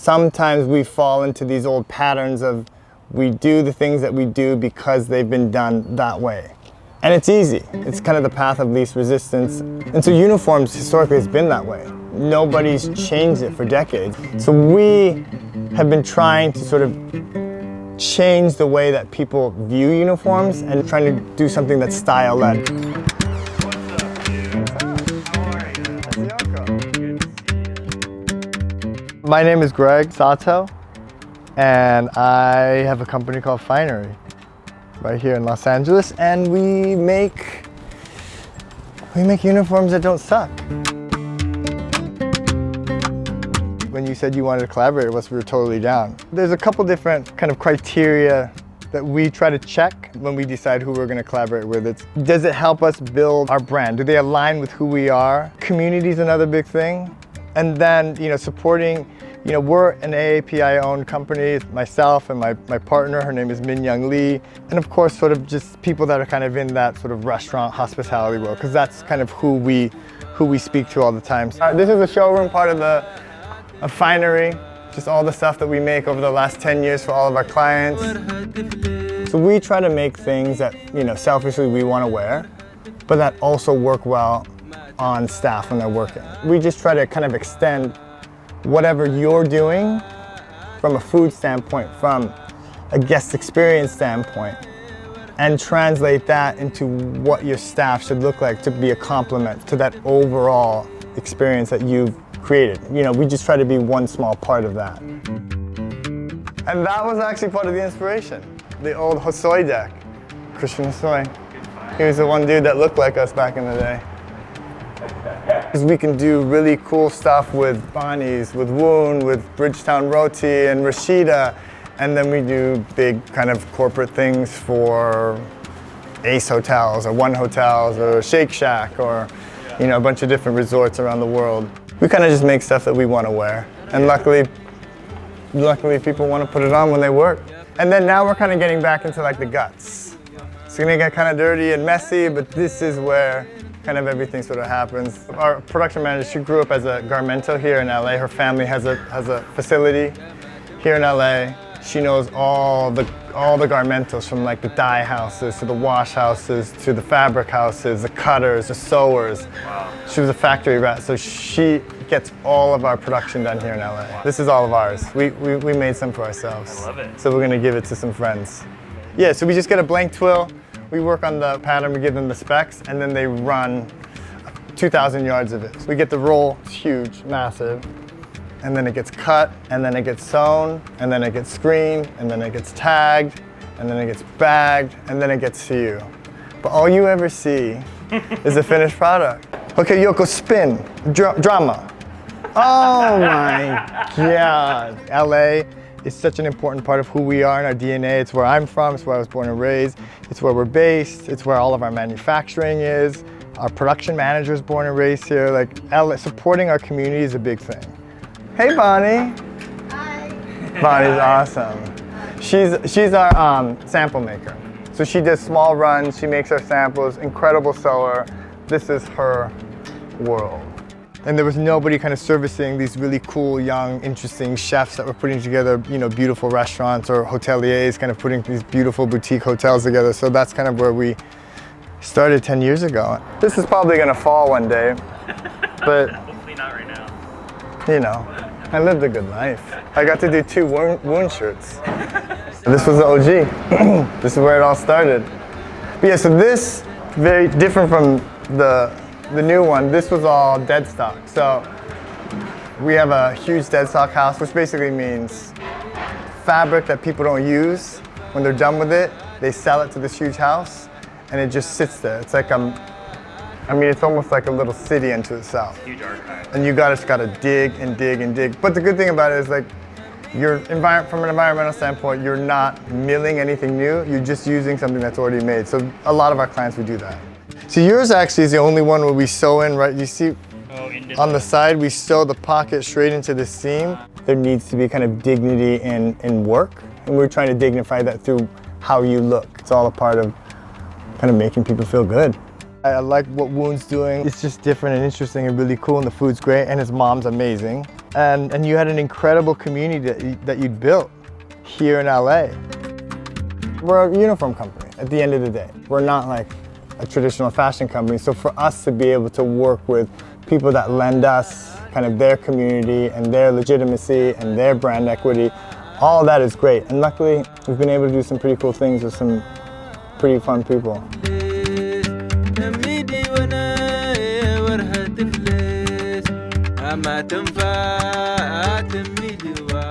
sometimes we fall into these old patterns of we do the things that we do because they've been done that way. And it's easy. It's kind of the path of least resistance. And so uniforms historically has been that way. Nobody's changed it for decades. So we have been trying to sort of change the way that people view uniforms and trying to do something that's style-led. My name is Greg Sato, and I have a company called Finery right here in Los Angeles, and we make uniforms that don't suck. When you said you wanted to collaborate with us, we were totally down. There's a couple different kind of criteria that we try to check when we decide who we're going to collaborate with. Does it help us build our brand? Do they align with who we are? Community is another big thing. And then, supporting, we're an AAPI-owned company, myself and my partner, her name is Min Young Lee, and of course, sort of just people that are kind of in that sort of restaurant hospitality world, because that's kind of who we speak to all the time. This is the showroom part of Finery, just all the stuff that we make over the last 10 years for all of our clients. So we try to make things that, selfishly we want to wear, but that also work well on staff when they're working. We just try to kind of extend whatever you're doing from a food standpoint, from a guest experience standpoint, and translate that into what your staff should look like to be a complement to that overall experience that you've created. We just try to be one small part of that. And that was actually part of the inspiration. The old Hosoi deck, Christian Hosoi. He was the one dude that looked like us back in the day. We can do really cool stuff with Bonnie's, with Woon, with Bridgetown Roti and Rashida, and then we do big kind of corporate things for Ace Hotels or One Hotels or Shake Shack or a bunch of different resorts around the world. We kind of just make stuff that we want to wear, and luckily people want to put it on when they work. And then now we're kind of getting back into like the guts. It's gonna get kind of dirty and messy, but this is where kind of everything sort of happens. Our production manager, she grew up as a garmento here in LA. Her family has a facility here in LA. She knows all the garmentos, from like the dye houses to the wash houses to the fabric houses, the cutters, the sewers. Wow. She was a factory rat, so she gets all of our production done here in LA. Wow. This is all of ours. We made some for ourselves. I love it. So we're gonna give it to some friends. Yeah, so we just get a blank twill. We work on the pattern, we give them the specs, and then they run 2,000 yards of it. So we get the roll, it's huge, massive, and then it gets cut, and then it gets sewn, and then it gets screened, and then it gets tagged, and then it gets bagged, and then it gets to you. But all you ever see is the finished product. Okay, Yoko, spin, drama. Oh my God. LA is such an important part of who we are and our DNA. It's where I'm from, it's where I was born and raised, it's where we're based, it's where all of our manufacturing is. Our production manager is born and raised here. Like, LA, supporting our community is a big thing. Hey, Bonnie. Hi. Bonnie's awesome. She's our sample maker. So she does small runs, she makes our samples, incredible sewer. This is her world. And there was nobody kind of servicing these really cool, young, interesting chefs that were putting together, beautiful restaurants, or hoteliers kind of putting these beautiful boutique hotels together. So that's kind of where we started 10 years ago. This is probably gonna fall one day, but hopefully not right now. I lived a good life. I got to do 2 Woon shirts. This was the OG. This is where it all started. But yeah, so this, very different from the new one, this was all dead stock. So we have a huge dead stock house, which basically means fabric that people don't use. When they're done with it, they sell it to this huge house, and it just sits there. It's like it's almost like a little city unto itself. Huge archive. And you just gotta dig and dig and dig. But the good thing about it is, like, from an environmental standpoint, you're not milling anything new. You're just using something that's already made. So a lot of our clients would do that. So yours actually is the only one where we sew in, right? You see on the side, we sew the pocket straight into the seam. There needs to be kind of dignity in work, and we're trying to dignify that through how you look. It's all a part of kind of making people feel good. I like what Woon's doing. It's just different and interesting and really cool, and the food's great, and his mom's amazing. and you had an incredible community that you'd built here in LA. We're a uniform company at the end of the day. We're not like a traditional fashion company, so for us to be able to work with people that lend us kind of their community and their legitimacy and their brand equity, all that is great. And luckily, we've been able to do some pretty cool things with some pretty fun people.